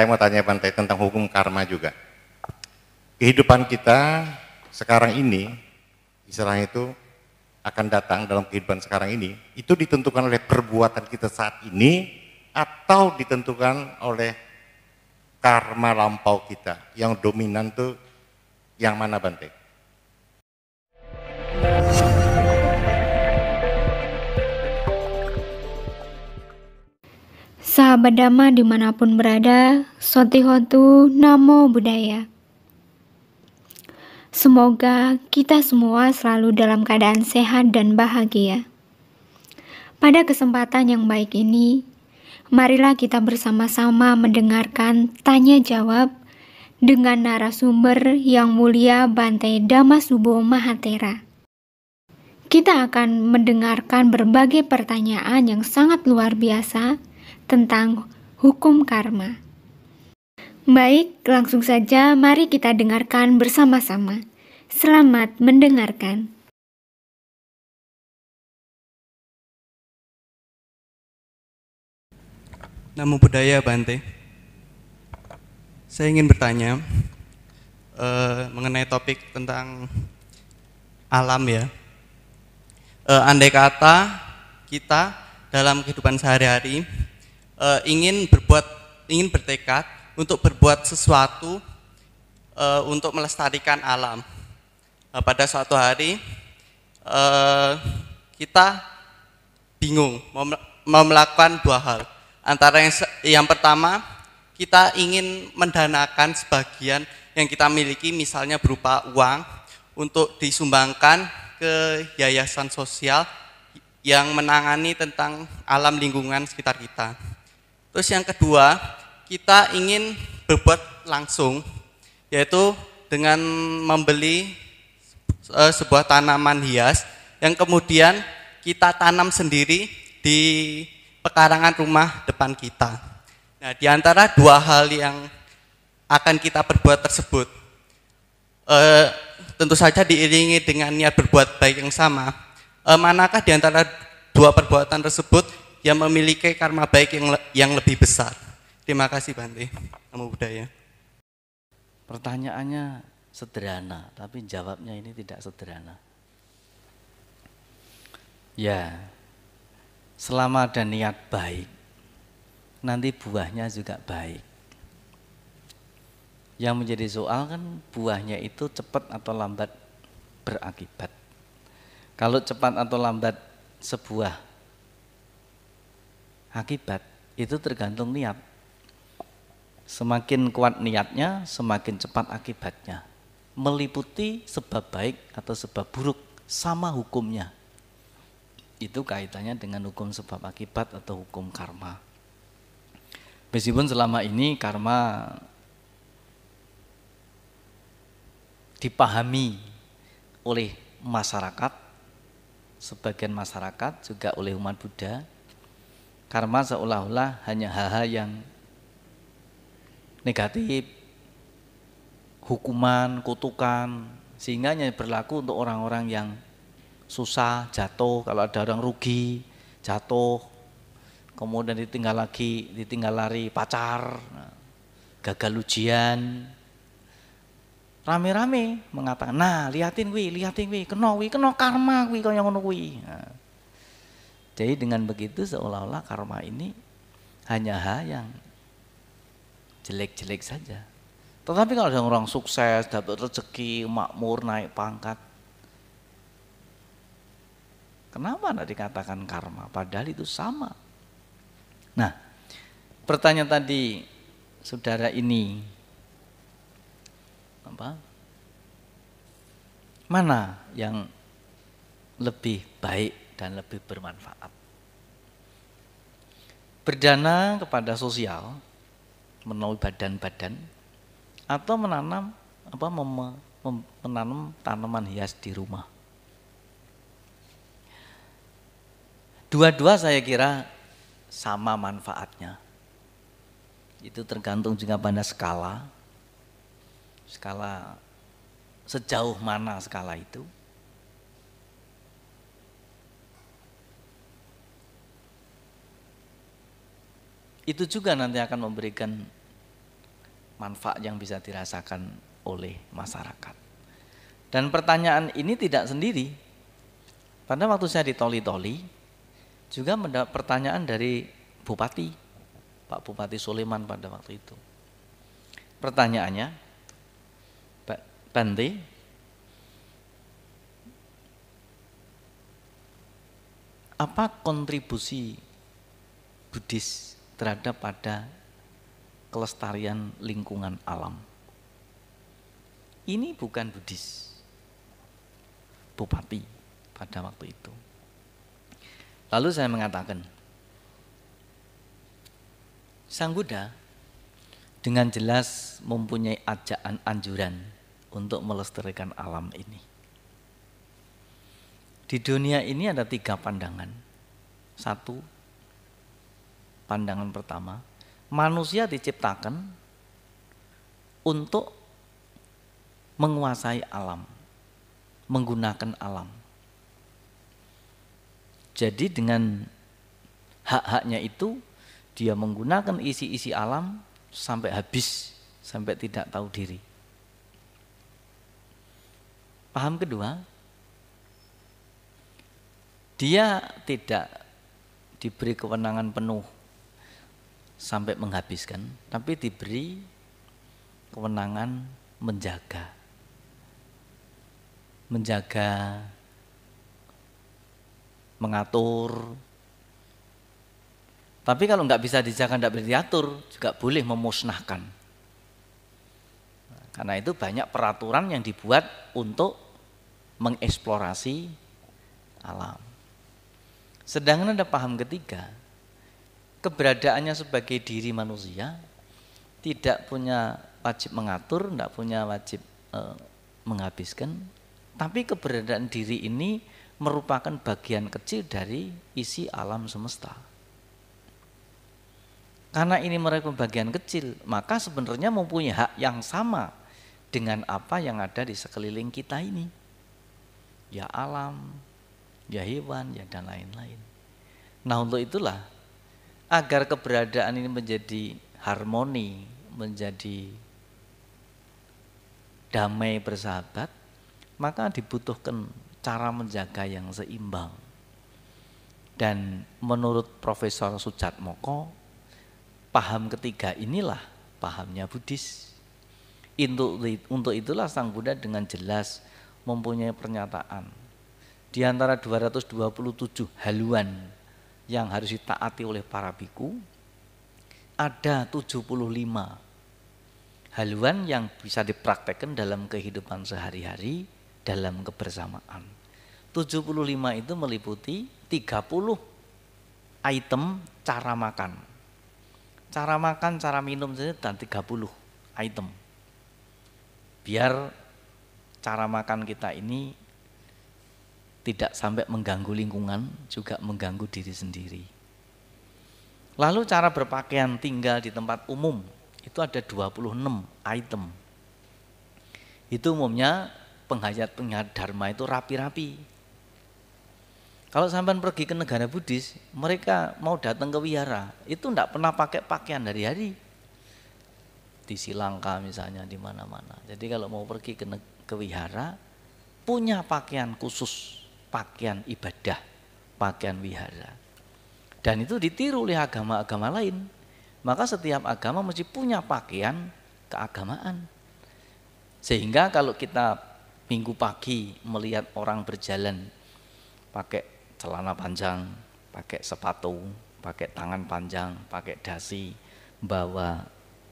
Saya mau tanya Bante tentang hukum karma juga. Kehidupan kita sekarang ini, istilahnya itu akan datang dalam kehidupan sekarang ini, itu ditentukan oleh perbuatan kita saat ini atau ditentukan oleh karma lampau kita. Yang dominan tuh yang mana Bante? Sahabat Dhamma dimanapun berada, Sotihotu Namo Buddhaya. Semoga kita semua selalu dalam keadaan sehat dan bahagia. Pada kesempatan yang baik ini, marilah kita bersama-sama mendengarkan tanya jawab dengan narasumber yang mulia Bante Dhammasubho Mahatera. Kita akan mendengarkan berbagai pertanyaan yang sangat luar biasa tentang hukum karma. Baik, langsung saja mari kita dengarkan bersama-sama. Selamat mendengarkan. Namo Buddhaya Bante. Saya ingin bertanya mengenai topik tentang alam ya. Andai kata kita dalam kehidupan sehari-hari ingin bertekad untuk berbuat sesuatu untuk melestarikan alam. Pada suatu hari kita bingung mau melakukan dua hal. Antara yang pertama, kita ingin mendanakan sebagian yang kita miliki, misalnya berupa uang, untuk disumbangkan ke yayasan sosial yang menangani tentang alam lingkungan sekitar kita. Terus yang kedua, kita ingin berbuat langsung, yaitu dengan membeli sebuah tanaman hias yang kemudian kita tanam sendiri di pekarangan rumah depan kita. Nah, di antara dua hal yang akan kita perbuat tersebut, tentu saja diiringi dengan niat berbuat baik yang sama. Manakah di antara dua perbuatan tersebut yang memiliki karma baik yang lebih besar? Terima kasih Bante. Namo Buddhaya. Pertanyaannya sederhana, tapi jawabnya ini tidak sederhana. Ya, selama ada niat baik, nanti buahnya juga baik. Yang menjadi soal kan buahnya itu cepat atau lambat berakibat. Kalau cepat atau lambat sebuah akibat, itu tergantung niat. Semakin kuat niatnya, semakin cepat akibatnya. Meliputi sebab baik atau sebab buruk, sama hukumnya. Itu kaitannya dengan hukum sebab akibat atau hukum karma. Meskipun selama ini karma dipahami oleh masyarakat, sebagian masyarakat juga oleh umat Buddha, karma seolah-olah hanya hal-hal yang negatif, hukuman, kutukan, sehingga hanya berlaku untuk orang-orang yang susah, jatuh, kalau ada orang rugi, jatuh, kemudian ditinggal lari pacar, gagal ujian, rame-rame mengatakan, nah liatin wi, kena karma wi kaya ngono kuwi. Nah, jadi dengan begitu seolah-olah karma ini hanya hal yang jelek-jelek saja. Tetapi kalau ada orang sukses, dapat rezeki, makmur, naik pangkat, kenapa tidak dikatakan karma? Padahal itu sama. Nah, pertanyaan tadi saudara ini, mana yang lebih baik dan lebih bermanfaat? Berdana kepada sosial, melalui badan-badan, atau menanam tanaman hias di rumah. Dua-dua saya kira sama manfaatnya. Itu tergantung juga pada skala sejauh mana skala itu. Itu juga nanti akan memberikan manfaat yang bisa dirasakan oleh masyarakat. Dan pertanyaan ini tidak sendiri. Pada waktu saya di Toli-Toli juga mendapat pertanyaan dari Bupati, Pak Bupati Sulaiman pada waktu itu. Pertanyaannya, Pak Bante, apa kontribusi Buddhis terhadap pada kelestarian lingkungan alam? Ini bukan Buddhis, Bupati pada waktu itu. Lalu saya mengatakan, Sang Buddha dengan jelas mempunyai ajakan anjuran untuk melestarikan alam ini. Di dunia ini ada 3 pandangan. 1, pandangan pertama, manusia diciptakan untuk menguasai alam, menggunakan alam. Jadi dengan hak-haknya itu dia menggunakan isi-isi alam sampai habis, sampai tidak tahu diri. Paham kedua, dia tidak diberi kewenangan penuh sampai menghabiskan, tapi diberi kewenangan menjaga, mengatur. Tapi kalau nggak bisa dijaga, nggak bisa diatur, juga boleh memusnahkan. Karena itu banyak peraturan yang dibuat untuk mengeksplorasi alam. Sedangkan ada paham ketiga, keberadaannya sebagai diri manusia tidak punya wajib mengatur, tidak punya wajib menghabiskan, tapi keberadaan diri ini merupakan bagian kecil dari isi alam semesta. Karena ini merupakan bagian kecil, maka sebenarnya mempunyai hak yang sama dengan apa yang ada di sekeliling kita ini. Ya alam, ya hewan, ya dan lain-lain. Nah untuk itulah, agar keberadaan ini menjadi harmoni, menjadi damai bersahabat, maka dibutuhkan cara menjaga yang seimbang. Dan menurut Profesor Sujatmoko, paham ketiga inilah pahamnya Buddhis. Untuk itulah Sang Buddha dengan jelas mempunyai pernyataan. Di antara 227 haluan yang harus ditaati oleh para biku, ada 75 haluan yang bisa dipraktekkan dalam kehidupan sehari-hari, dalam kebersamaan. 75 itu meliputi 30 item cara makan. Cara makan, cara minum saja dan 30 item. Biar cara makan kita ini tidak sampai mengganggu lingkungan, juga mengganggu diri sendiri. Lalu cara berpakaian, tinggal di tempat umum, itu ada 26 item. Itu umumnya penghayat-penghayat dharma itu rapi-rapi. Kalau sampean pergi ke negara Buddhis, mereka mau datang ke wihara, itu tidak pernah pakai pakaian hari-hari. Di Sri Lanka misalnya, di mana-mana. Jadi kalau mau pergi ke wihara, punya pakaian khusus, pakaian ibadah, pakaian wihara. Dan itu ditiru oleh agama-agama lain. Maka setiap agama mesti punya pakaian keagamaan. Sehingga kalau kita minggu pagi melihat orang berjalan pakai celana panjang, pakai sepatu, pakai tangan panjang, pakai dasi, bawa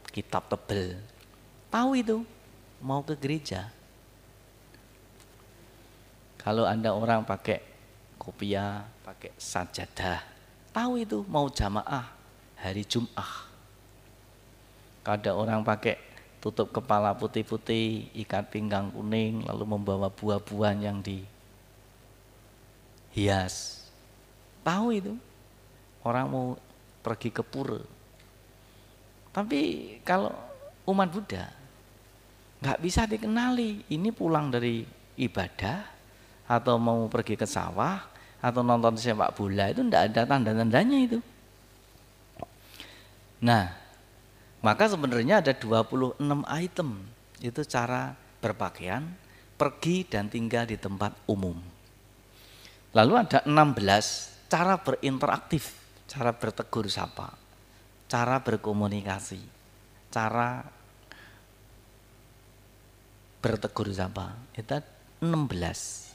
kitab tebel, tahu itu mau ke gereja. Kalau Anda orang pakai kopiah, pakai sajadah, tahu itu mau jamaah hari Jum'ah. Kalau ada orang pakai tutup kepala putih-putih, ikat pinggang kuning, lalu membawa buah-buahan yang dihias, tahu itu orang mau pergi ke pura. Tapi kalau umat Buddha nggak bisa dikenali ini pulang dari ibadah atau mau pergi ke sawah atau nonton sepak bola, itu nggak ada tanda-tandanya itu. Nah, Maka sebenarnya ada 26 item, itu cara berpakaian, pergi dan tinggal di tempat umum. Lalu ada 16 cara berinteraktif, cara bertegur sapa, cara berkomunikasi, cara bertegur sapa, itu 16.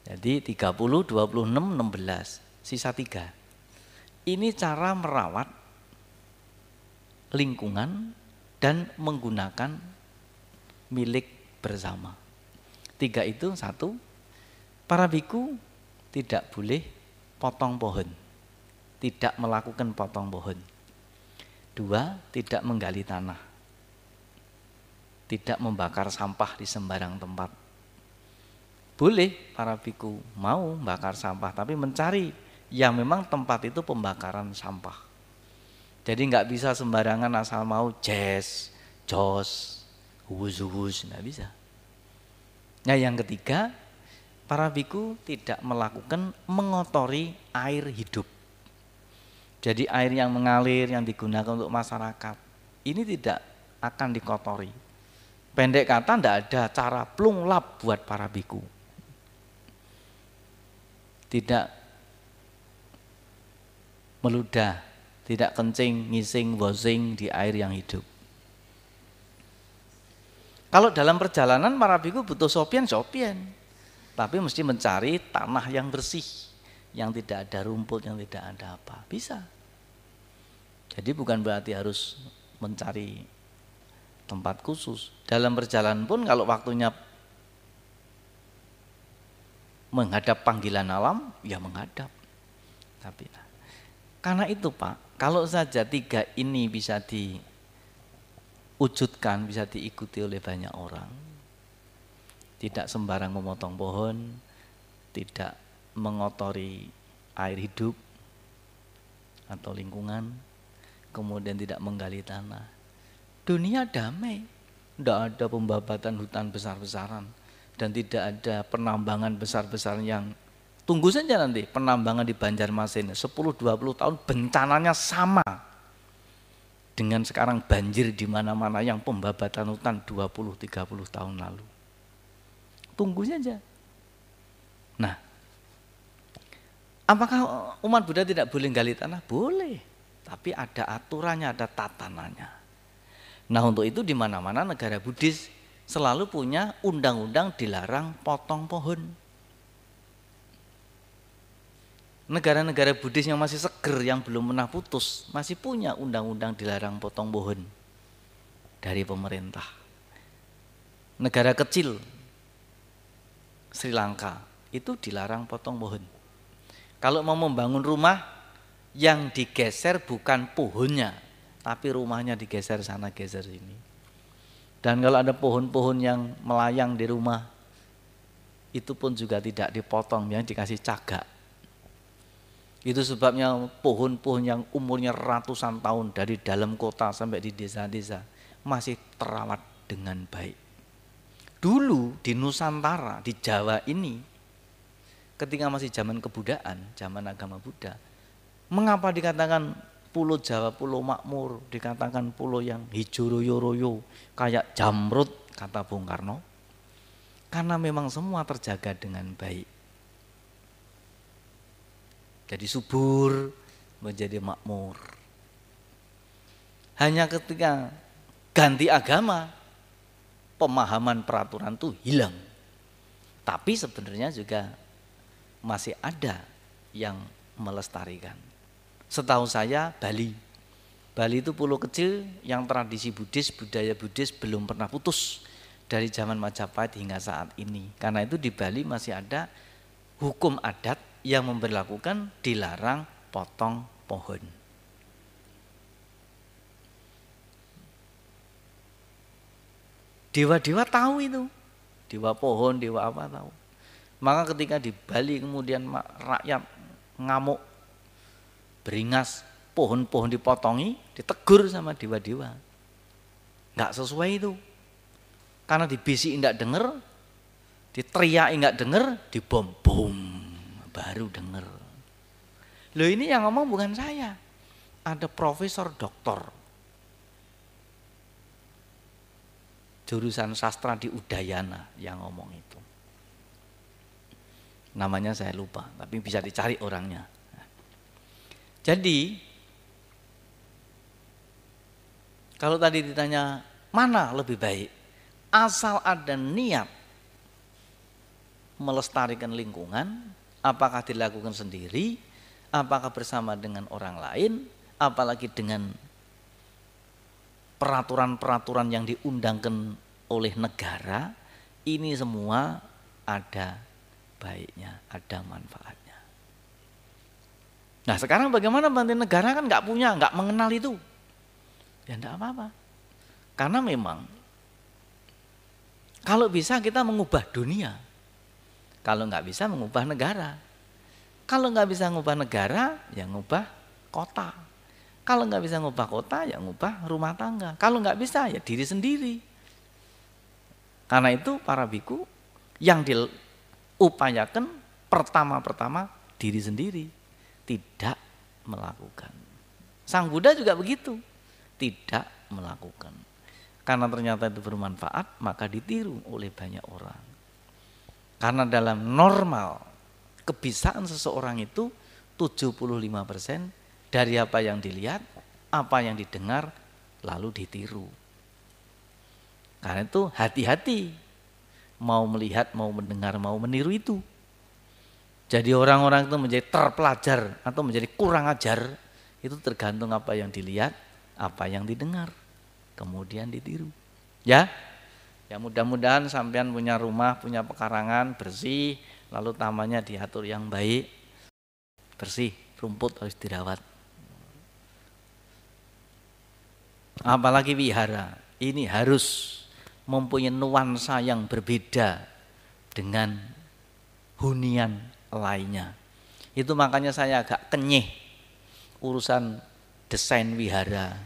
Jadi 30, 26, 16, sisa 3. Ini cara merawat lingkungan dan menggunakan milik bersama. 3 itu, 1, para biku tidak boleh potong pohon, tidak melakukan potong pohon. 2, tidak menggali tanah, tidak membakar sampah di sembarang tempat. Boleh para biku mau bakar sampah, tapi mencari yang memang tempat itu pembakaran sampah. Jadi nggak bisa sembarangan asal mau jos, huwus, nggak bisa. Nah yang ketiga, para biku tidak melakukan mengotori air hidup. Jadi air yang mengalir yang digunakan untuk masyarakat ini tidak akan dikotori. Pendek kata, tidak ada cara plunglap buat para biku. Tidak meludah, tidak kencing, ngising, wosing di air yang hidup. Kalau dalam perjalanan para biku butuh sopian, tapi mesti mencari tanah yang bersih, yang tidak ada rumput, yang tidak ada apa. Bisa. Jadi bukan berarti harus mencari tempat khusus. Dalam perjalanan pun kalau waktunya menghadap panggilan alam, ya menghadap. Tapi karena itu Pak, kalau saja 3 ini bisa diwujudkan, bisa diikuti oleh banyak orang, tidak sembarang memotong pohon, tidak mengotori air hidup atau lingkungan, kemudian tidak menggali tanah, dunia damai, tidak ada pembabatan hutan besar-besaran, dan tidak ada penambangan besar-besaran yang tunggu saja nanti penambangan di Banjarmasin 10-20 tahun bencananya sama dengan sekarang banjir di mana-mana yang pembabatan hutan 20-30 tahun lalu. Tunggu saja. Nah, apakah umat Buddha tidak boleh gali tanah? Boleh, tapi ada aturannya, ada tatanannya. Nah, untuk itu di mana-mana negara Buddhis selalu punya undang-undang dilarang potong pohon. Negara-negara Buddhis yang masih seger, yang belum pernah putus, masih punya undang-undang dilarang potong pohon dari pemerintah. Negara kecil, Sri Lanka, itu dilarang potong pohon. Kalau mau membangun rumah, yang digeser bukan pohonnya, tapi rumahnya digeser sana, geser sini. Dan kalau ada pohon-pohon yang melayang di rumah, itu pun juga tidak dipotong, yang dikasih cagak. Itu sebabnya pohon-pohon yang umurnya ratusan tahun dari dalam kota sampai di desa-desa masih terawat dengan baik. Dulu di Nusantara, di Jawa ini, ketika masih zaman kebudayaan, zaman agama Buddha, mengapa dikatakan pulau Jawa pulau makmur, dikatakan pulau yang hijau royo-royo, kayak Jamrud, kata Bung Karno? Karena memang semua terjaga dengan baik. Jadi subur, menjadi makmur. Hanya ketika ganti agama, pemahaman peraturan itu hilang. Tapi sebenarnya juga masih ada yang melestarikan. Setahu saya Bali itu pulau kecil yang tradisi Buddhis, budaya Buddhis belum pernah putus dari zaman Majapahit hingga saat ini. Karena itu di Bali masih ada hukum adat yang memberlakukan dilarang potong pohon. Dewa-dewa tahu itu, dewa pohon, dewa apa tahu. Maka ketika di Bali kemudian rakyat ngamuk, beringas, pohon-pohon dipotongi, ditegur sama dewa-dewa. Nggak sesuai itu. Karena dibisik enggak dengar, diteriaki enggak dengar, dibom, bom, baru dengar. Loh ini yang ngomong bukan saya. Ada profesor doktor jurusan sastra di Udayana yang ngomong itu. Namanya saya lupa, tapi bisa dicari orangnya. Jadi kalau tadi ditanya mana lebih baik, asal ada niat melestarikan lingkungan, apakah dilakukan sendiri, apakah bersama dengan orang lain, apalagi dengan peraturan-peraturan yang diundangkan oleh negara, ini semua ada baiknya, ada manfaatnya. Nah sekarang bagaimana bantuan negara kan nggak punya, nggak mengenal itu, ya enggak apa-apa. Karena memang kalau bisa kita mengubah dunia, kalau nggak bisa mengubah negara. Kalau nggak bisa mengubah negara, ya ngubah kota. Kalau nggak bisa ngubah kota, ya ngubah rumah tangga. Kalau nggak bisa, ya diri sendiri. Karena itu para biku yang diupayakan pertama-pertama diri sendiri, tidak melakukan. Sang Buddha juga begitu, tidak melakukan. Karena ternyata itu bermanfaat, maka ditiru oleh banyak orang. Karena dalam normal kebiasaan seseorang itu 75% dari apa yang dilihat, apa yang didengar, lalu ditiru. Karena itu hati-hati mau melihat, mau mendengar, mau meniru itu. Jadi orang-orang itu menjadi terpelajar atau menjadi kurang ajar, itu tergantung apa yang dilihat, apa yang didengar, kemudian ditiru. Ya mudah-mudahan sampean punya rumah, punya pekarangan bersih, lalu tamannya diatur yang baik, bersih, rumput harus dirawat. Apalagi wihara, ini harus mempunyai nuansa yang berbeda dengan hunian lainnya. Itu makanya saya agak kenyeh urusan desain wihara,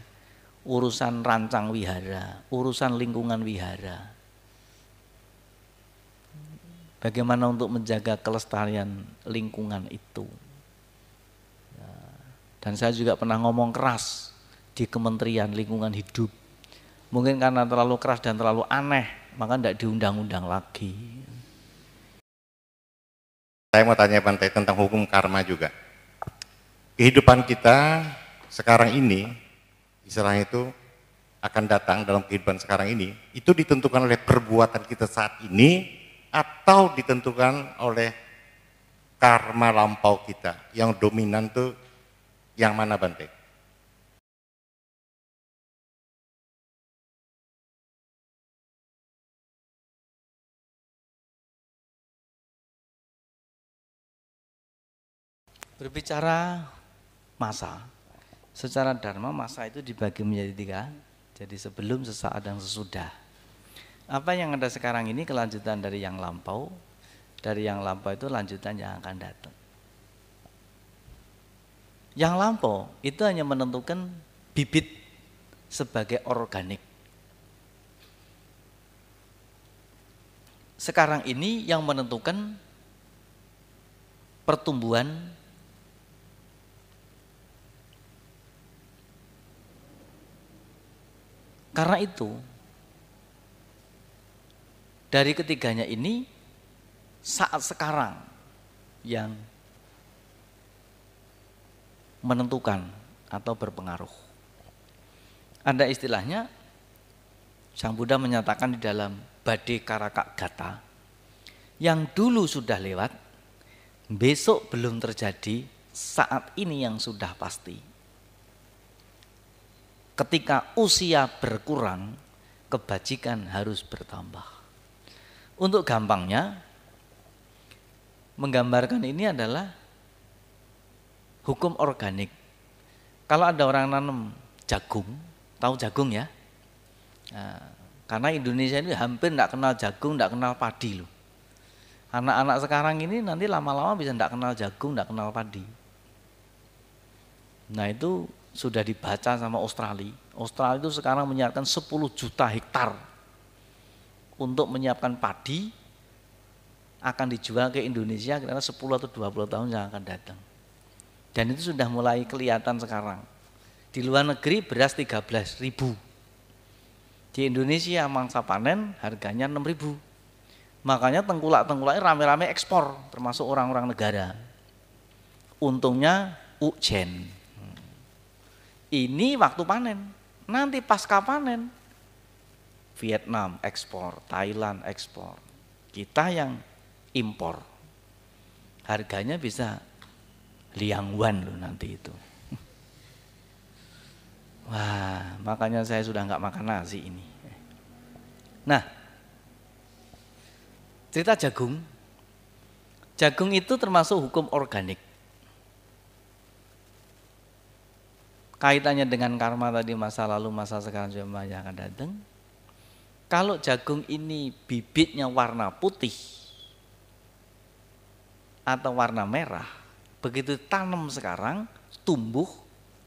urusan rancang wihara, urusan lingkungan wihara. Bagaimana untuk menjaga kelestarian lingkungan itu. Dan saya juga pernah ngomong keras di Kementerian Lingkungan Hidup. Mungkin karena terlalu keras dan terlalu aneh, maka tidak diundang-undang lagi. Saya mau tanya Bante tentang hukum karma juga. Kehidupan kita sekarang ini, istilahnya itu akan datang dalam kehidupan sekarang ini, itu ditentukan oleh perbuatan kita saat ini atau ditentukan oleh karma lampau kita. Yang dominan tuh yang mana Bante? Berbicara masa, secara dharma masa itu dibagi menjadi 3. Jadi sebelum, sesaat, dan sesudah. Apa yang ada sekarang ini kelanjutan dari yang lampau. Dari yang lampau itu lanjutan yang akan datang. Yang lampau itu hanya menentukan bibit sebagai organik. Sekarang ini yang menentukan pertumbuhan Karena itu, dari ketiganya ini, saat sekarang yang menentukan atau berpengaruh. Ada istilahnya, Sang Buddha menyatakan di dalam Bade Karaka Gata, yang dulu sudah lewat, besok belum terjadi, saat ini yang sudah pasti. Ketika usia berkurang, kebajikan harus bertambah. Untuk gampangnya, menggambarkan ini adalah hukum organik. Kalau ada orang nanam jagung, tahu jagung ya? Nah, karena Indonesia ini hampir tidak kenal jagung, tidak kenal padi loh. Anak-anak sekarang ini nanti lama-lama bisa tidak kenal jagung, tidak kenal padi. Nah itu sudah dibaca sama Australia. Australia itu sekarang menyiapkan 10 juta hektar untuk menyiapkan padi, akan dijual ke Indonesia kira-kira 10 atau 20 tahun yang akan datang. Dan itu sudah mulai kelihatan sekarang. Di luar negeri beras 13.000. Di Indonesia mangsa panen harganya 6.000. Makanya tengkulak-tengkulaknya rame-rame ekspor, termasuk orang-orang negara. Untungnya ujen. Ini waktu panen. Nanti pasca panen, Vietnam ekspor, Thailand ekspor. Kita yang impor. Harganya bisa liangwan loh nanti itu. Wah, makanya saya sudah nggak makan nasi ini. Nah, cerita jagung. Jagung itu termasuk hukum organik. Kaitannya dengan karma tadi, masa lalu, masa sekarang, cuma yang akan datang. Kalau jagung ini bibitnya warna putih atau warna merah, begitu tanam sekarang, tumbuh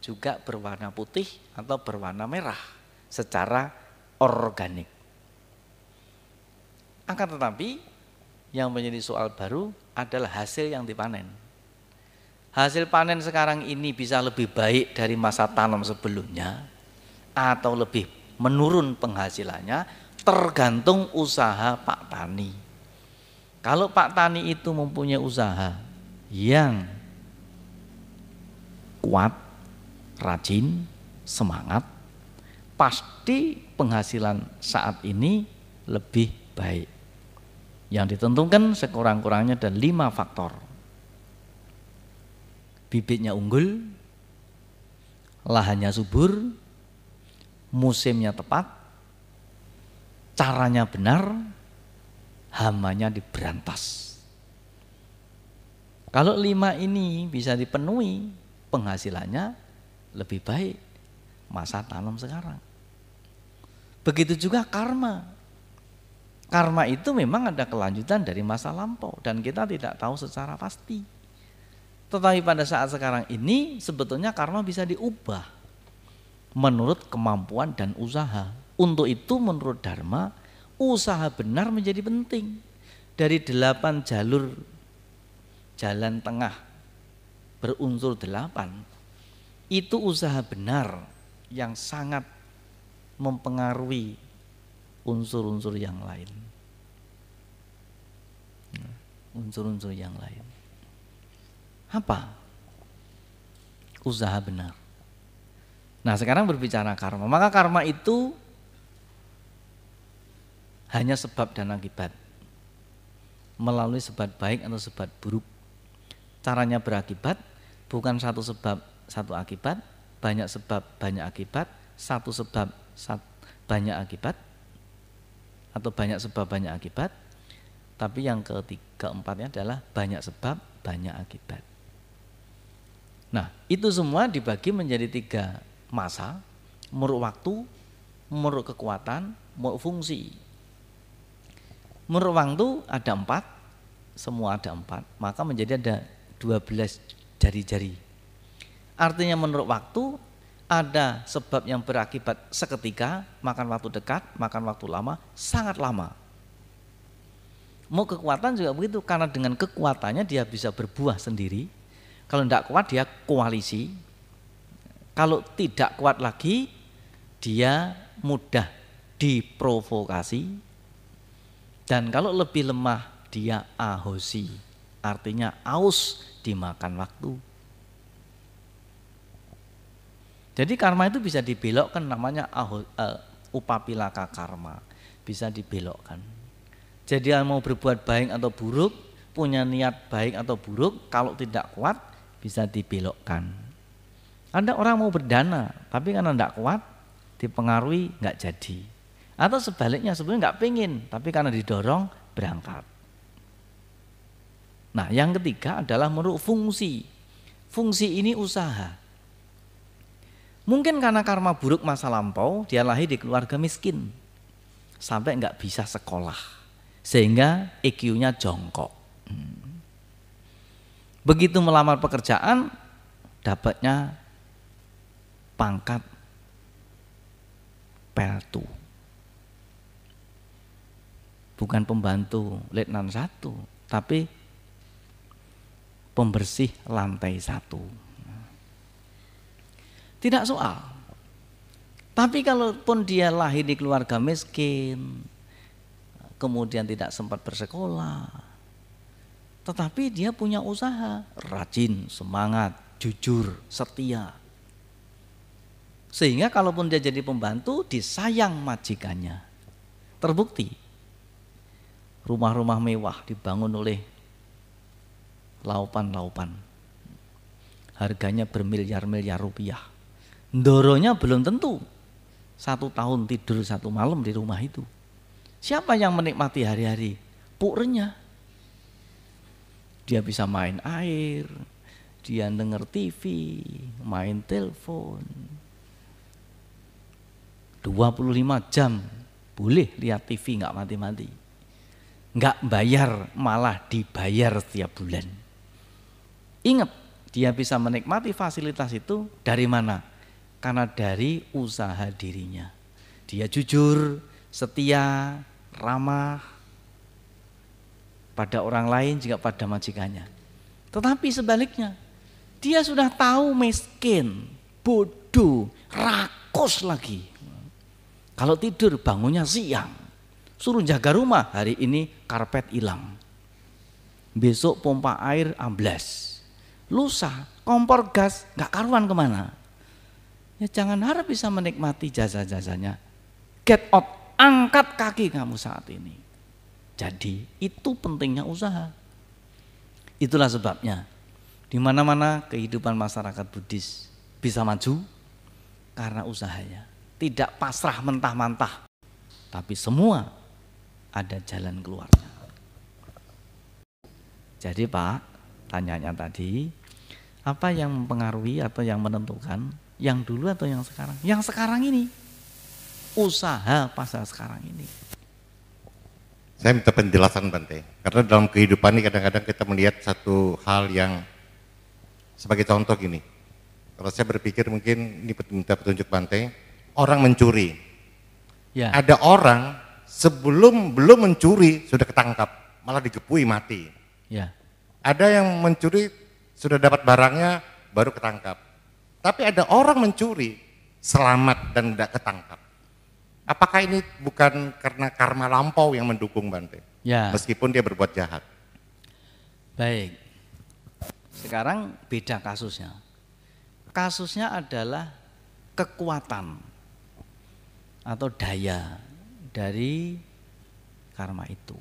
juga berwarna putih atau berwarna merah secara organik. Akan tetapi yang menjadi soal baru adalah hasil yang dipanen. Hasil panen sekarang ini bisa lebih baik dari masa tanam sebelumnya atau lebih menurun penghasilannya, tergantung usaha Pak Tani. Kalau Pak Tani itu mempunyai usaha yang kuat, rajin, semangat, pasti penghasilan saat ini lebih baik. Yang ditentukan sekurang-kurangnya ada 5 faktor. Bibitnya unggul, lahannya subur, musimnya tepat, caranya benar, hamanya diberantas. Kalau 5 ini bisa dipenuhi, penghasilannya lebih baik masa tanam sekarang. Begitu juga karma. Karma itu memang ada kelanjutan dari masa lampau dan kita tidak tahu secara pasti. Tetapi pada saat sekarang ini sebetulnya karma bisa diubah menurut kemampuan dan usaha. Untuk itu menurut Dharma, usaha benar menjadi penting. Dari 8 jalur jalan tengah berunsur 8, itu usaha benar yang sangat mempengaruhi unsur-unsur yang lain. Unsur-unsur yang lain. Apa? Usaha benar. Nah, sekarang berbicara karma. Maka karma itu hanya sebab dan akibat. Melalui sebab baik atau sebab buruk. Caranya berakibat bukan satu sebab, satu akibat, banyak sebab, banyak akibat, satu sebab, banyak akibat, atau banyak sebab, banyak akibat. Tapi yang keempatnya adalah banyak sebab, banyak akibat. Nah, itu semua dibagi menjadi 3 masa, menurut waktu, menurut kekuatan, menurut fungsi. Menurut waktu ada 4, semua ada 4, maka menjadi ada 12 jari-jari. Artinya menurut waktu ada sebab yang berakibat seketika, makan waktu dekat, makan waktu lama, sangat lama. Mau kekuatan juga begitu, karena dengan kekuatannya dia bisa berbuah sendiri. Kalau tidak kuat dia koalisi. Kalau tidak kuat lagi dia mudah diprovokasi. Dan kalau lebih lemah dia ahosi, artinya aus dimakan waktu. Jadi karma itu bisa dibelokkan, namanya upapilaka karma, bisa dibelokkan. Jadi yang mau berbuat baik atau buruk, punya niat baik atau buruk, kalau tidak kuat bisa dibelokkan. Ada orang mau berdana, tapi karena tidak kuat, dipengaruhi nggak jadi. Atau sebaliknya sebenarnya nggak pengen, tapi karena didorong berangkat. Nah, yang ketiga adalah menurut fungsi. Fungsi ini usaha. Mungkin karena karma buruk masa lampau, dia lahir di keluarga miskin, sampai nggak bisa sekolah, sehingga IQ-nya jongkok. Begitu melamar pekerjaan, dapatnya pangkat peltu, bukan pembantu letnan 1, tapi pembersih lantai 1. Tidak soal. Tapi kalaupun dia lahir di keluarga miskin, kemudian tidak sempat bersekolah, tetapi dia punya usaha, rajin, semangat, jujur, setia. Sehingga kalaupun dia jadi pembantu, disayang majikannya. Terbukti, rumah-rumah mewah dibangun oleh laupan-laupan. Harganya bermiliar-miliar rupiah. Ndoronya belum tentu 1 tahun tidur 1 malam di rumah itu. Siapa yang menikmati hari-hari? Purenya. Dia bisa main air, dia denger TV, main telepon. 25 jam boleh lihat TV nggak mati-mati. Nggak bayar, malah dibayar setiap bulan. Ingat, dia bisa menikmati fasilitas itu dari mana? Karena dari usaha dirinya. Dia jujur, setia, ramah pada orang lain juga pada majikannya. Tetapi sebaliknya, dia sudah tahu miskin, bodoh, rakus lagi. Kalau tidur bangunnya siang, suruh jaga rumah, hari ini karpet hilang, besok pompa air amblas, lusa kompor gas nggak karuan kemana. Ya jangan harap bisa menikmati jasa-jasanya. Get out, angkat kaki kamu saat ini. Jadi itu pentingnya usaha. Itulah sebabnya di mana-mana kehidupan masyarakat Buddhis bisa maju karena usahanya. Tidak pasrah mentah-mentah, tapi semua ada jalan keluarnya. Jadi Pak, tanyanya tadi, apa yang mempengaruhi atau yang menentukan, yang dulu atau yang sekarang? Yang sekarang ini, usaha pasar sekarang ini. Saya minta penjelasan Bante, karena dalam kehidupan ini kadang-kadang kita melihat satu hal yang sebagai contoh gini. Kalau saya berpikir mungkin ini minta petunjuk Bante. Orang mencuri, Ya. ada orang belum mencuri sudah ketangkap, malah digepui mati. Ya. Ada yang mencuri sudah dapat barangnya baru ketangkap. Tapi ada orang mencuri selamat dan tidak ketangkap. Apakah ini bukan karena karma lampau yang mendukung Bante? Ya. Meskipun dia berbuat jahat. Baik. Sekarang beda kasusnya. Kasusnya adalah kekuatan atau daya dari karma itu.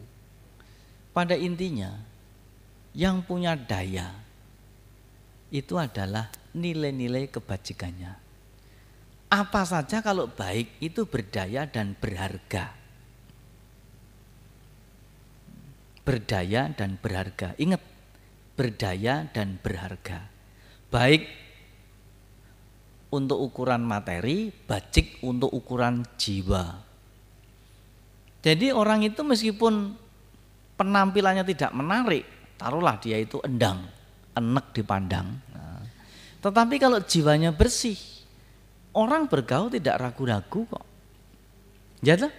Pada intinya, yang punya daya itu adalah nilai-nilai kebajikannya. Apa saja kalau baik itu berdaya dan berharga. Berdaya dan berharga. Ingat, berdaya dan berharga. Baik untuk ukuran materi, bajik untuk ukuran jiwa. Jadi orang itu meskipun penampilannya tidak menarik, taruhlah dia itu endang, enek dipandang. Nah, tetapi kalau jiwanya bersih, orang bergaul tidak ragu-ragu kok. Ya toh?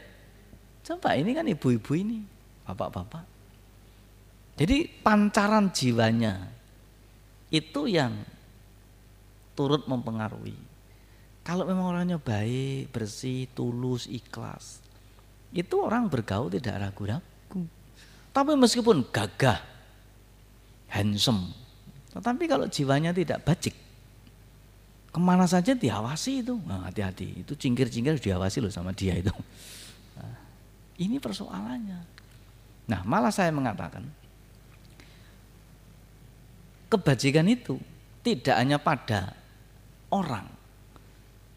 Coba ini kan ibu-ibu ini, bapak-bapak. Jadi pancaran jiwanya itu yang turut mempengaruhi. Kalau memang orangnya baik, bersih, tulus, ikhlas, itu orang bergaul tidak ragu-ragu. Tapi meskipun gagah, handsome, tetapi kalau jiwanya tidak bajik, kemana saja diawasi itu. Nah, hati-hati, itu cingkir-cingkir diawasi loh sama dia itu. Nah, ini persoalannya. Nah, malah saya mengatakan, kebajikan itu tidak hanya pada orang,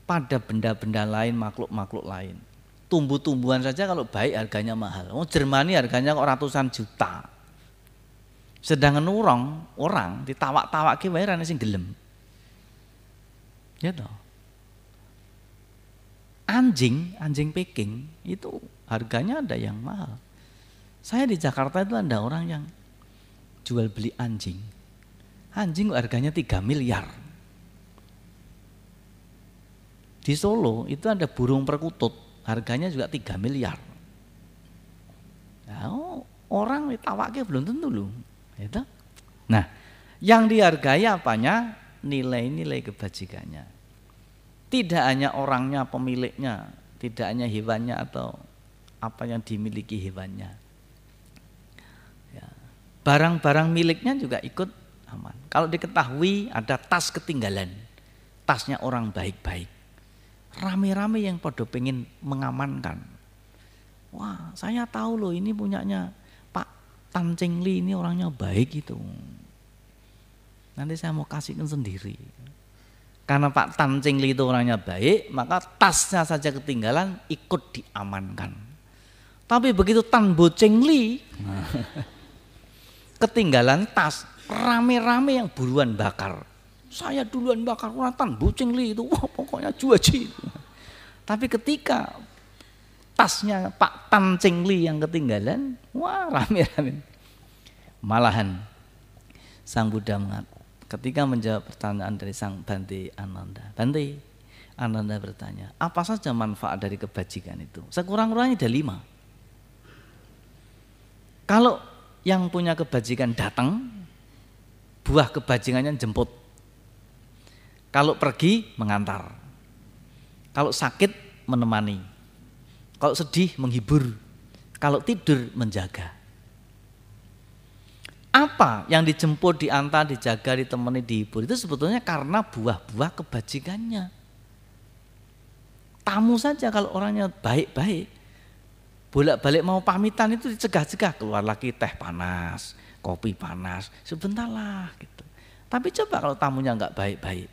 pada benda-benda lain, makhluk-makhluk lain. Tumbuh-tumbuhan saja kalau baik harganya mahal. Oh, Jermani harganya kok ratusan juta. Sedangkan orang ditawak-tawake wae rene sing gelem. Ya toh. Anjing Peking itu harganya ada yang mahal. Saya di Jakarta itu ada orang yang jual beli anjing. Anjing harganya 3 miliar. Di Solo itu ada burung perkutut, harganya juga 3 miliar. Nah, orang ditawaknya belum tentu loh. Gitu. Nah, yang dihargai apanya? Nilai-nilai kebajikannya. Tidak hanya orangnya, pemiliknya, tidak hanya hewannya atau apa yang dimiliki hewannya. Ya. Barang-barang miliknya juga ikut aman. Kalau diketahui ada tas ketinggalan, tasnya orang baik-baik, rame-rame yang pada pengen mengamankan. Wah, saya tahu loh ini punyanya Pak Tan Cheng Li, ini orangnya baik itu. Nanti saya mau kasihkan sendiri. Karena Pak Tan Cheng Li itu orangnya baik, maka tasnya saja ketinggalan ikut diamankan. Tapi begitu Tan Bo Cheng Li ketinggalan tas, rame-rame yang buruan bakar. Saya duluan bakar, orang Tan Bo Cheng Li itu, wah pokoknya juaji. Tapi ketika tasnya Pak Tan Cheng Li yang ketinggalan, wah rame-rame. Malahan Sang Buddha mengatakan, ketika menjawab pertanyaan dari Sang Bante Ananda, Bante Ananda bertanya, apa saja manfaat dari kebajikan itu? Sekurang-kurangnya ada 5. Kalau yang punya kebajikan datang, buah kebajikannya jemput. Kalau pergi mengantar. Kalau sakit menemani. Kalau sedih menghibur. Kalau tidur menjaga. Apa yang dijemput, diantar, dijaga, ditemani, dihibur itu sebetulnya karena buah-buah kebajikannya. Tamu saja kalau orangnya baik-baik, bolak-balik mau pamitan itu dicegah-cegah, keluar lagi teh panas, kopi panas, sebentarlah gitu. Tapi coba kalau tamunya enggak baik-baik,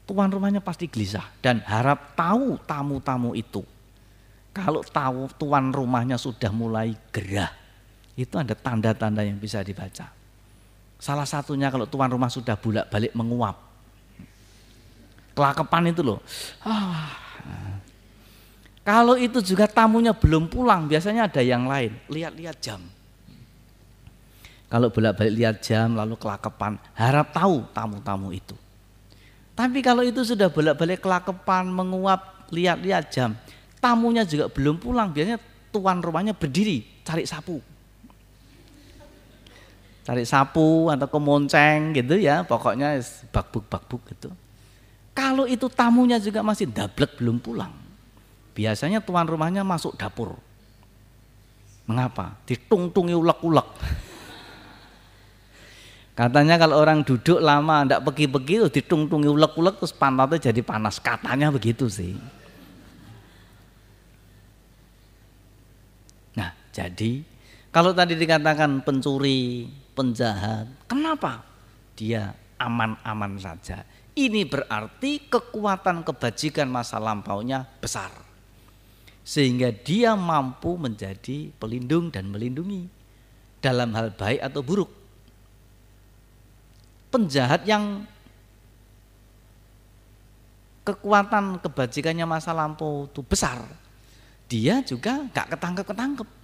tuan rumahnya pasti gelisah dan harap tahu tamu-tamu itu. Kalau tahu tuan rumahnya sudah mulai gerah, itu ada tanda-tanda yang bisa dibaca. Salah satunya kalau tuan rumah sudah bolak-balik menguap, kelakepan itu loh. Kalau itu juga tamunya belum pulang, biasanya ada yang lain, lihat-lihat jam. Kalau bolak-balik lihat jam lalu kelakepan, harap tahu tamu-tamu itu. Tapi kalau itu sudah bolak-balik kelakepan, menguap, lihat-lihat jam, tamunya juga belum pulang, biasanya tuan rumahnya berdiri cari sapu. Cari sapu atau kemonceng gitu ya, pokoknya bakbuk-bakbuk gitu. Kalau itu tamunya juga masih dablek belum pulang, biasanya tuan rumahnya masuk dapur. Mengapa? Ditungtungi ulek-ulek. Katanya kalau orang duduk lama ndak pergi-pergi ditungtungi ulek-ulek terus pantatnya jadi panas, katanya begitu sih. Jadi kalau tadi dikatakan pencuri, penjahat, kenapa dia aman-aman saja? Ini berarti kekuatan kebajikan masa lampaunya besar. Sehingga dia mampu menjadi pelindung dan melindungi dalam hal baik atau buruk. Penjahat yang kekuatan kebajikannya masa lampau itu besar, dia juga gak ketangkep-ketangkep.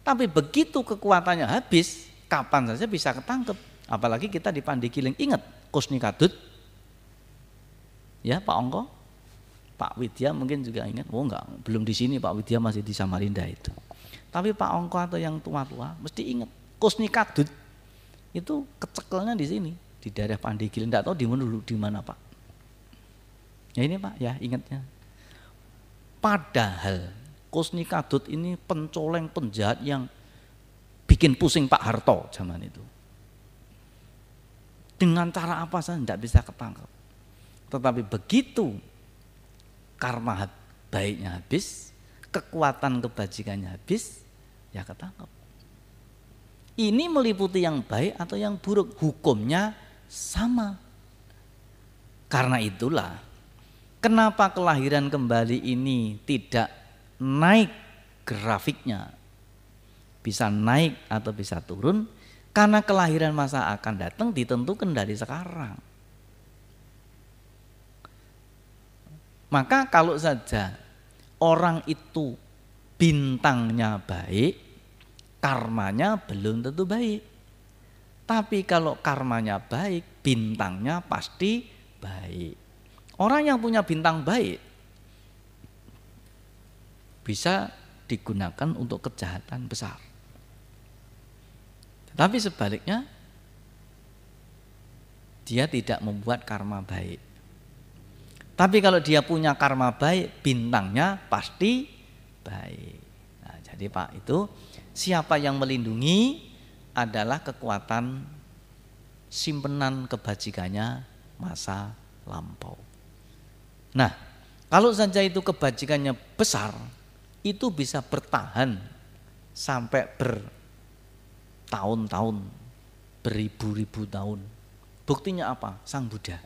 Tapi begitu kekuatannya habis, kapan saja bisa ketangkep. Apalagi kita di Pandigiling, ingat Kusni Kadut, ya Pak Ongko, Pak Widya mungkin juga ingat. Oh enggak, belum di sini, Pak Widya masih di Samarinda itu. Tapi Pak Ongko atau yang tua-tua mesti ingat Kusni Kadut itu kecekelnya di sini, di daerah Pandigiling. Enggak tahu di mana Pak. Ya ini Pak, ya ingatnya. Padahal Kusni Kadut ini pencoleng penjahat yang bikin pusing Pak Harto zaman itu. Dengan cara apa saja tidak bisa ketangkep. Tetapi begitu karma baiknya habis, kekuatan kebajikannya habis, ya ketangkep. Ini meliputi yang baik atau yang buruk, hukumnya sama. Karena itulah kenapa kelahiran kembali ini tidak naik grafiknya, bisa naik atau bisa turun, karena kelahiran masa akan datang ditentukan dari sekarang. Maka kalau saja orang itu bintangnya baik, karmanya belum tentu baik. Tapi kalau karmanya baik, bintangnya pasti baik. Orang yang punya bintang baik bisa digunakan untuk kejahatan besar. Tetapi sebaliknya, dia tidak membuat karma baik. Tapi kalau dia punya karma baik, bintangnya pasti baik. Nah, jadi Pak, itu siapa yang melindungi adalah kekuatan simpenan kebajikannya masa lampau. Nah, kalau saja itu kebajikannya besar, itu bisa bertahan sampai bertahun-tahun, beribu-ribu tahun. Buktinya apa? Sang Buddha.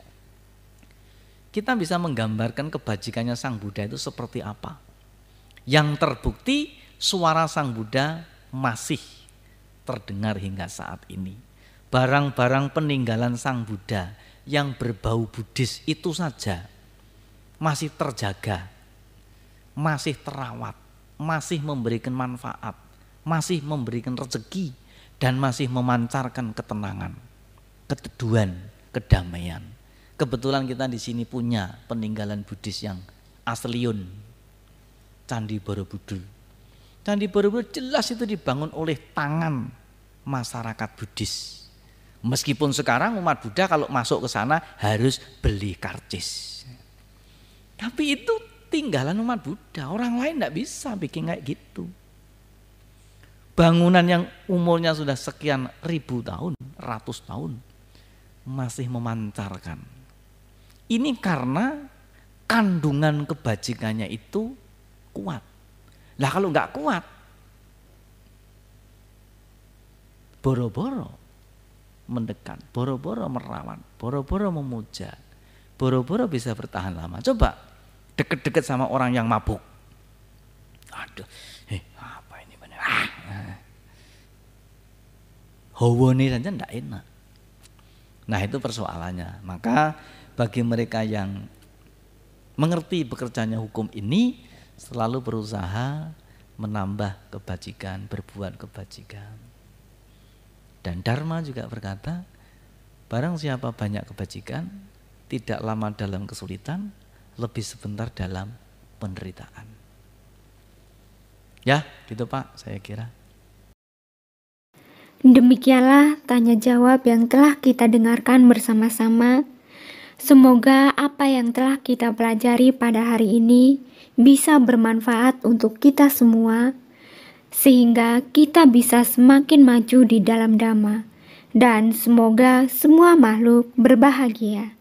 Kita bisa menggambarkan kebajikannya Sang Buddha itu seperti apa. Yang terbukti suara Sang Buddha masih terdengar hingga saat ini. Barang-barang peninggalan Sang Buddha yang berbau Buddhis itu saja masih terjaga, masih terawat, masih memberikan manfaat, masih memberikan rezeki, dan masih memancarkan ketenangan, keteduhan, kedamaian. Kebetulan kita di sini punya peninggalan Buddhis yang asliun, Candi Borobudur. Candi Borobudur jelas itu dibangun oleh tangan masyarakat Buddhis. Meskipun sekarang umat Buddha kalau masuk ke sana harus beli karcis. Tapi itu tinggalan umat Buddha, orang lain tidak bisa bikin kayak gitu. Bangunan yang umurnya sudah sekian ribu tahun, ratus tahun, masih memancarkan. Ini karena kandungan kebajikannya itu kuat. Lah kalau nggak kuat, boro-boro mendekat, boro-boro merawat, boro-boro memuja, boro-boro bisa bertahan lama. Coba deket-deket sama orang yang mabuk. Aduh, apa ini benar? Hawane saja tidak enak. Nah itu persoalannya. Maka bagi mereka yang mengerti bekerjanya hukum ini, selalu berusaha menambah kebajikan, berbuat kebajikan. Dan Dharma juga berkata, barang siapa banyak kebajikan, tidak lama dalam kesulitan, lebih sebentar dalam penderitaan. Ya, gitu Pak, saya kira. Demikianlah tanya jawab yang telah kita dengarkan bersama-sama. Semoga apa yang telah kita pelajari pada hari ini bisa bermanfaat untuk kita semua, sehingga kita bisa semakin maju di dalam Dhamma, dan semoga semua makhluk berbahagia.